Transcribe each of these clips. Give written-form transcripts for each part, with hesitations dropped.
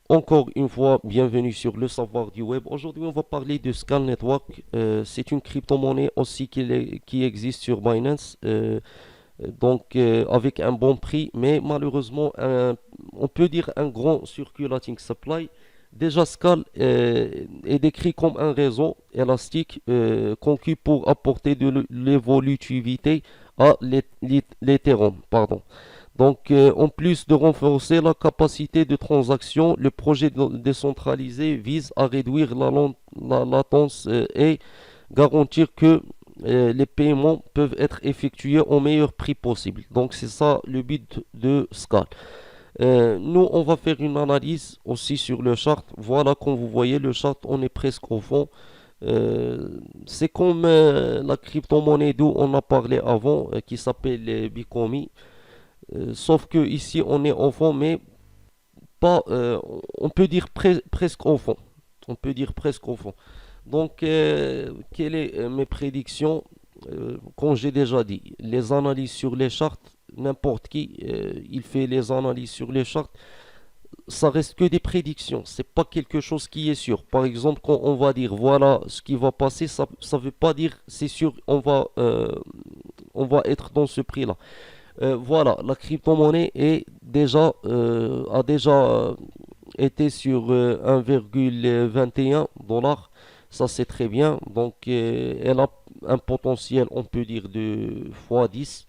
Encore une fois, bienvenue sur le savoir du web. Aujourd'hui, on va parler de Scale Network. C'est une crypto-monnaie aussi qui existe sur Binance, avec un bon prix, mais malheureusement, on peut dire un grand circulating supply. Déjà, Scale est décrit comme un réseau élastique conçu pour apporter de l'évolutivité à l'Ethereum, pardon. En plus de renforcer la capacité de transaction, le projet décentralisé vise à réduire la latence et garantir que les paiements peuvent être effectués au meilleur prix possible. Donc, c'est ça le but de Scale. Nous, on va faire une analyse aussi sur le chart. Voilà, comme vous voyez, le chart, on est presque au fond. C'est comme la crypto-monnaie d'où on a parlé avant, qui s'appelle Bitcoin. Sauf que ici on est au fond, mais pas, on peut dire presque au fond. On peut dire presque au fond. Quelles sont mes prédictions? Comme j'ai déjà dit, les analyses sur les charts, n'importe qui, il fait les analyses sur les charts, ça reste que des prédictions. C'est pas quelque chose qui est sûr. Par exemple, quand on va dire voilà ce qui va passer, ça veut pas dire c'est sûr on va être dans ce prix-là. Voilà, la crypto-monnaie a déjà été sur 1,21 dollars. Ça, c'est très bien. Elle a un potentiel, on peut dire, de x10.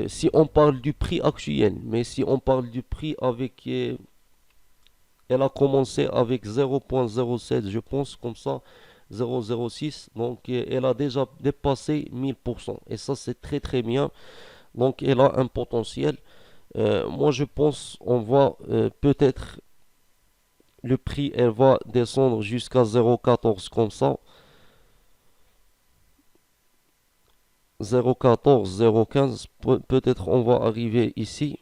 Si on parle du prix actuel, mais si on parle du prix elle a commencé avec 0,07, je pense, comme ça, 0,06. Elle a déjà dépassé 1000%. Et ça, c'est très, très bien. Donc, elle a un potentiel. Moi, je pense on va peut-être le prix, elle va descendre jusqu'à 0,14 comme ça. 0,14, 0,15. Peut-être on va arriver ici.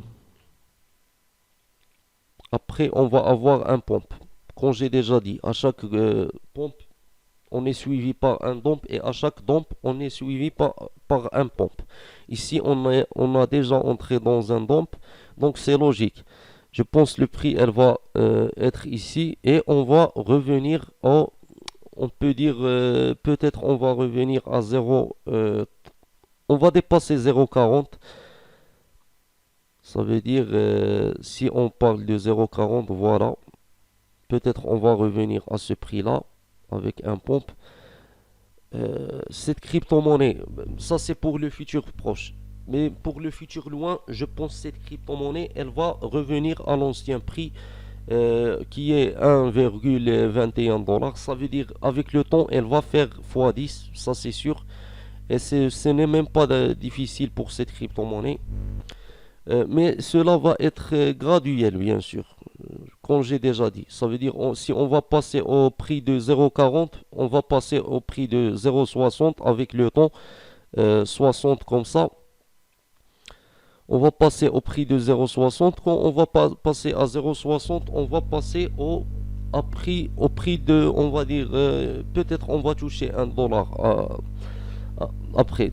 Après, on va avoir un pompe. Comme j'ai déjà dit, à chaque pompe, on est suivi par un dump et à chaque dump, on est suivi par un pompe. Ici, on a déjà entré dans un dump, donc c'est logique. Je pense le prix, elle va être ici et on va revenir on peut dire, peut-être on va revenir à 0, on va dépasser 0,40. Ça veut dire, si on parle de 0,40, voilà, peut-être on va revenir à ce prix-là avec un pompe. Cette crypto-monnaie, ça c'est pour le futur proche. Mais pour le futur loin, je pense que cette crypto-monnaie, elle va revenir à l'ancien prix qui est 1,21 dollars. Ça veut dire avec le temps, elle va faire x10, ça c'est sûr. Et ce n'est même pas difficile pour cette crypto-monnaie. Mais cela va être graduel, bien sûr, comme j'ai déjà dit. Ça veut dire si on va passer au prix de 0,40, on va passer au prix de 0,60 avec le temps, 60 comme ça. On va passer au prix de 0,60. Quand on va passer à 0,60, on va passer au prix de, on va dire, peut-être on va toucher 1 dollar après.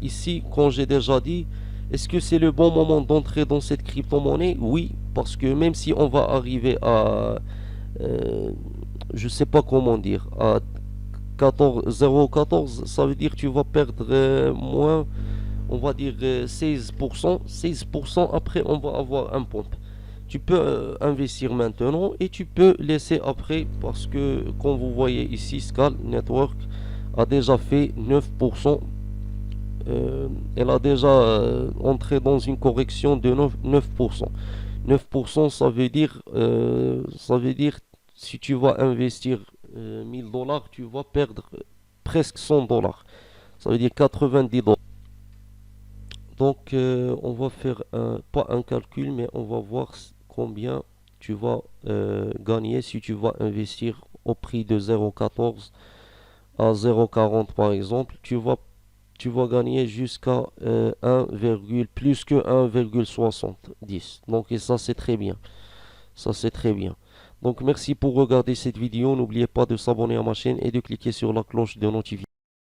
Ici, comme j'ai déjà dit, est-ce que c'est le bon moment d'entrer dans cette crypto-monnaie? Oui, parce que même si on va arriver à, je sais pas comment dire, à 0,14, ça veut dire que tu vas perdre moins, on va dire 16%. 16% après, on va avoir un pompe. Tu peux investir maintenant et tu peux laisser après parce que, comme vous voyez ici, Scale Network a déjà fait 9%. Elle a déjà entré dans une correction de 9%. 9%, ça veut dire si tu vas investir 1000 dollars, tu vas perdre presque 100 dollars. Ça veut dire 90 dollars. On va faire pas un calcul, mais on va voir combien tu vas gagner si tu vas investir au prix de 0,14 à 0,40 par exemple. Tu vas gagner jusqu'à plus que 1,70. Et ça, c'est très bien. Ça, c'est très bien. Donc, merci pour regarder cette vidéo. N'oubliez pas de s'abonner à ma chaîne et de cliquer sur la cloche de notification.